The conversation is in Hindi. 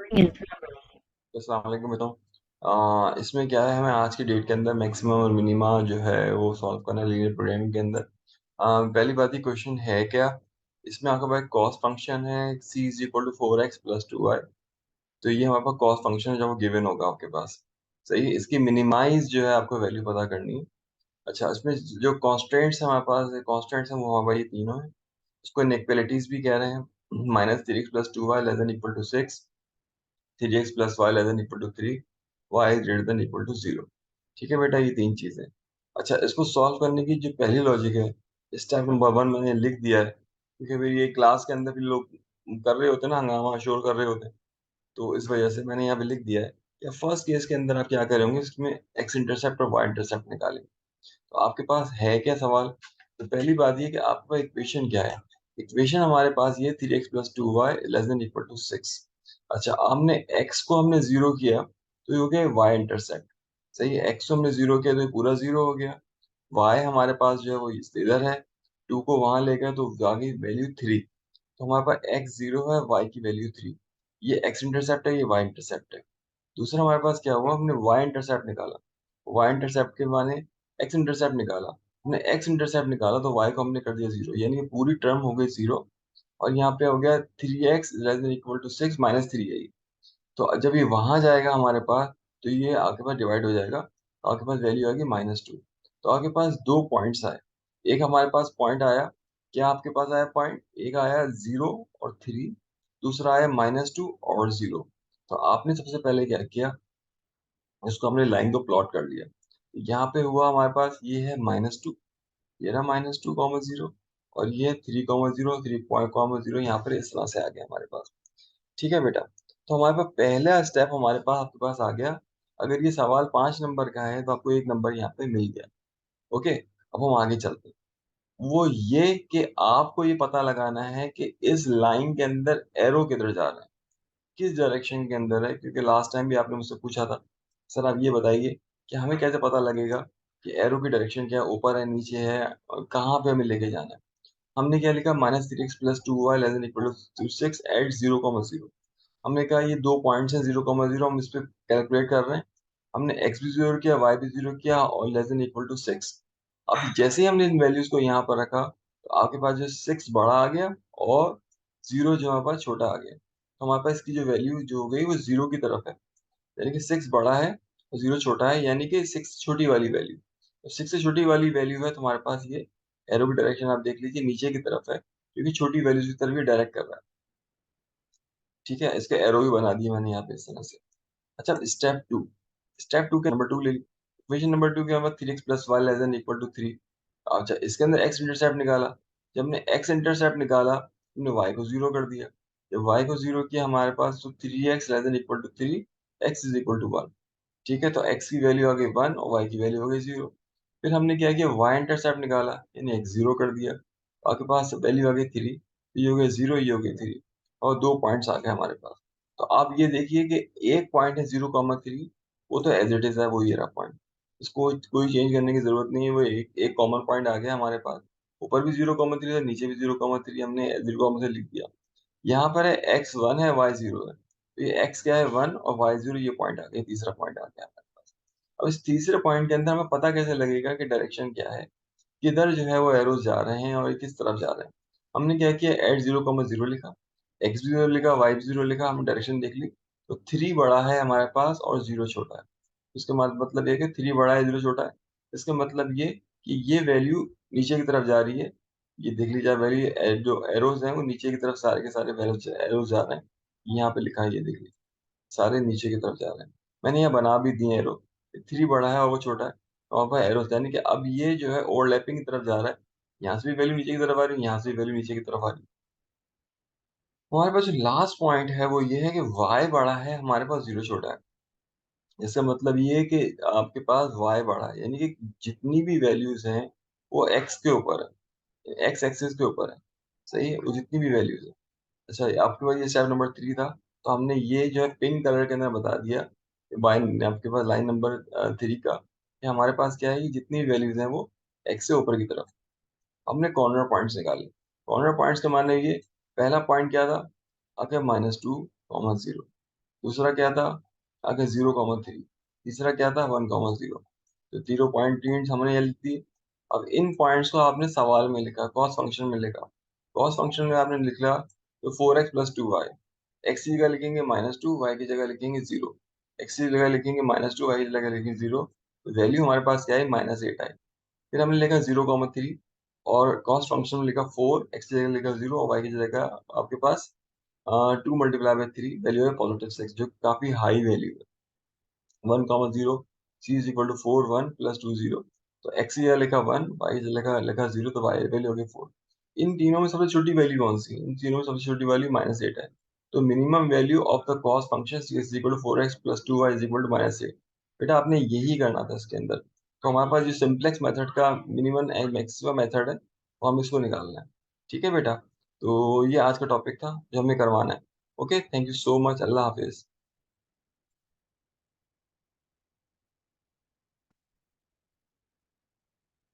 अस्सलाम वालेकुम बेटा। इसमें क्या है, हमें आज की डेट के अंदर मैक्सिमम और मिनिमा जो है वो सॉल्व करना है लीनियर प्रोग्रामिंग के अंदर। पहली बात, ही क्वेश्चन है क्या, इसमें आपके पास कॉस्ट फंक्शन है c is equal to 4x plus 2y। तो ये हमारे पास कॉस्ट फंक्शन है जो वो गिवन होगा आपके पास। सही है, इसकी मिनिमाइज जो है आपको वैल्यू पता करनी है। अच्छा, इसमें जो कॉन्स्टेंट्स है हमारे पास, कॉन्स्टेंट्स है वो हमारे ये तीनों है। इसको इनइक्वालिटीज भी कह रहे हैं। -3x plus 2y less than equal to 6, 3x plus y less than equal to 3, y greater than equal to 0। ठीक है बेटा, ये तीन चीजें। अच्छा, इसको सॉल्व करने की जो पहली लॉजिक है, स्टेप नंबर 1 मैंने लिख दिया है, क्योंकि फिर ये क्लास के अंदर भी लोग कर रहे होते हैं ना, हंगामा शोर कर रहे होते हैं। तो इस वजह से मैंने यहाँ पे लिख दिया है कि फर्स्ट केस के अंदर आप क्या करेंगे, इसमें एक्स इंटरसेप्ट और वाई इंटरसेप्ट निकालेंगे। तो आपके पास है क्या सवाल। तो पहली बात ये कि आपका इक्वेशन क्या है। इक्वेशन हमारे पास ये 3x plus 2y less than equal to 6। अच्छा, हमने x को हमने जीरो किया तो ये हो गया y इंटरसेप्ट। सही है, x को हमने जीरो किया तो ये पूरा जीरो हो गया। y हमारे पास जो है वो इधर है, 2 को वहां ले गए तो आगे वैल्यू 3। तो हमारे पास x जीरो है, y की वैल्यू 3। ये x इंटरसेप्ट है, ये y इंटरसेप्ट है। दूसरा हमारे पास क्या हुआ, हमने y इंटरसेप्ट निकाला। y इंटरसेप्ट के माने x इंटरसेप्ट निकाला। हमने x इंटरसेप्ट निकाला तो y को हमने कर दिया जीरो, यानी कि पूरी टर्म हो गई जीरो। और यहाँ पे हो गया 3x less than equal to 6 -3 है ये। तो जब ये वहां जाएगा हमारे पास, तो ये आपके पास डिवाइड हो जाएगा, तो आपके पास वैल्यू आएगी -2। तो आपके पास दो पॉइंट्स आए। एक हमारे पास पॉइंट आया, क्या आपके पास आया पॉइंट, एक आया 0 और 3, दूसरा आया -2 और 0। तो आपने सबसे पहले क्या किया, इसको हमने लाइन को प्लॉट कर लिया। यहाँ पे हुआ हमारे पास ये है -2, ये रहा -2, 0, और ये 3, 0, 3, 0 यहाँ पर इस तरह से आ गया हमारे पास। ठीक है बेटा, तो हमारे पास पहला स्टेप हमारे पास आपके पास आ गया। अगर ये सवाल 5 नंबर का है तो आपको एक नंबर यहाँ पे मिल गया। ओके, अब हम आगे चलते हैं। वो ये कि आपको ये पता लगाना है कि इस लाइन के अंदर एरो किधर जा रहा है, किस डायरेक्शन के अंदर है। क्योंकि लास्ट टाइम भी आपने मुझसे पूछा था, सर आप ये बताइए कि हमें कैसे पता लगेगा कि एरो की डायरेक्शन क्या है, ऊपर है नीचे है, और कहाँ पे हमें लेके जाना है। हमने क्या लिखा, -3x plus 2y less than equal to 6 at 0, 0। हमने कहा ये दो पॉइंट्स हैं 0, 0, हम इस पे कैलकुलेट कर रहे हैं। हमने x भी जीरो किया, y भी जीरो किया, और लेस देन इक्वल टू 6। अब जैसे ही हमने इन वैल्यूज को यहाँ पर रखा, तो आपके पास जो 6 बड़ा आ गया, और 0 जो हमारे पास छोटा आ गया। तो हमारे पास इसकी जो वैल्यू जो हो गई वो 0 की तरफ है, यानी कि 6 बड़ा है और 0 छोटा है, यानी कि 6 छोटी वाली वैल्यू। तो 6 से छोटी वाली वैल्यू है, तो हमारे पास ये एरो की डायरेक्शन आप देख लीजिए नीचे की तरफ है, क्योंकि छोटी वैल्यूज की तरफ ये डायरेक्ट कर रहा है। ठीक है, इसके एरो भी बना दिए मैंने यहाँ पे इस तरह से। अच्छा, स्टेप टू के नंबर 2 ले ली। इक्वेशन नंबर 2 के हमारे 3x plus y less than equal to 3। अच्छा, इसके अंदर x इंटरसेप्ट निकाला। जब हमने x इंटरसेप्ट निकाला, हमने y को जीरो कर दिया। जब y को जीरो किया हमारे पास, तो 3x less than equal to 3, x is equal to 1। ठीक है, तो x की वैल्यू आ गई 1 और y की वैल्यू हो गई 0। फिर हमने क्या किया, y इंटरसेप्ट निकाला, यानी x जीरो कर दिया। आपके पास वैल्यू आ गई 3, ये हो गया 0, ये हो गई 3, और दो पॉइंट्स आ गए हमारे पास। तो आप ये देखिए कि एक पॉइंट है 0, 3, वो तो एज इट इज है, वो ये रहा पॉइंट। इसको कोई चेंज करने की जरूरत नहीं है, वो एक कॉमन पॉइंट आ गया हमारे पास। ऊपर भी 0, 3 है, नीचे भी 0, 3, हमने 0, से लिख दिया। यहाँ पर है x 1 है, y 0 है, तो ये x क्या है 1 और y 0, ये पॉइंट आ गया, तीसरा पॉइंट आ गया हमारे पास। अब इस तीसरे पॉइंट के अंदर हमें पता कैसे लगेगा कि डायरेक्शन क्या है, किधर जो है वो एरोज जा रहे हैं और ये किस तरफ जा रहे हैं। हमने क्या किया, एट 0, 0 लिखा, x भी 0 लिखा, y भी 0 लिखा, हमने डायरेक्शन देख ली। तो 3 बड़ा है हमारे पास और 0 छोटा है। इसका मतलब ये कि 3 बड़ा है, 0 छोटा है। इसका मतलब ये कि ये वैल्यू नीचे की तरफ जा रही है। ये देख लीजिए वैल्यू, जो एरोज हैं वो नीचे की तरफ, सारे के सारे वैल्यू एरोज जा रहे हैं। यहाँ पे लिखा है, ये देख लीजिए, सारे नीचे की तरफ जा रहे हैं। मैंने यहाँ बना भी दिए एरो, 3 बड़ा है और वो छोटा है, तो वहाँ पर एरोस, यानी कि अब ये जो है ओवरलैपिंग की तरफ जा रहा है। यहाँ से भी वैल्यू नीचे की तरफ आ रही है, यहाँ से भी वैल्यू नीचे की तरफ आ रही है। हमारे पास जो लास्ट पॉइंट है वो ये है कि y बड़ा है, हमारे पास 0 छोटा है। इसका मतलब ये है कि आपके पास y बड़ा है, यानी कि जितनी भी वैल्यूज हैं वो x के ऊपर है, x एक्सिस के ऊपर है। सही है, वो जितनी भी वैल्यूज है। अच्छा, आपके पास ये स्टेप नंबर 3 था, तो हमने ये जो है पिंक कलर के अंदर बता दिया बाय आपके पास लाइन नंबर 3 का, कि हमारे पास क्या है कि जितनी वैल्यूज हैं वो x से ऊपर की तरफ। हमने कॉर्नर पॉइंट्स निकाले। कॉर्नर पॉइंट्स के माने ये, पहला पॉइंट क्या था आपके, -2, 0। दूसरा क्या था, अगर 0,3, तीसरा क्या था 1,0। तो तीनों पॉइंट हमने ये लिख दी। अब इन पॉइंट्स को आपने सवाल में लिखा, कॉस फंक्शन में लिखा। कॉस फंक्शन में आपने लिखा तो 4x प्लस 2y, एक्स की जगह लिखेंगे -2, वाई की जगह लिखेंगे 0। एक्स की जगह लिखेंगे -2, वाई की जगह लिखेंगे 0। तो वैल्यू हमारे पास क्या है, -8 आई। फिर हमने लिखा 0,3 और कॉस्ट फंक्शन में लिखा 4, एक्स की जगह लिखा 0 और वाई की जगह आपके पास 2 × 3, वैल्यू है +6, जो काफी हाई वैल्यू है। 1,0, c is equal to 4, 1 plus 2 0। तो x की जगह लिखा 1, y की जगह लिखा 0, तो y वैल्यू हो गई 4। इन तीनों में सबसे छोटी वैल्यू कौन सी है? इन तीनों में सबसे छोटी वैल्यू -8 है। तो minimum value of the cost function c is equal to 4x plus 2y is equal to -8। बेटा आपने यही करना था इसके अंदर। तो हमारे पास जो सिंपलेक्स मेथड का मिनिमम एंड मैक्सिमम मेथड है, वो हम इसको निकालना है। ठीक है बेटा? तो ये आज का टॉपिक था जो हमें करवाना है। Okay, thank you so much. Allah Hafiz.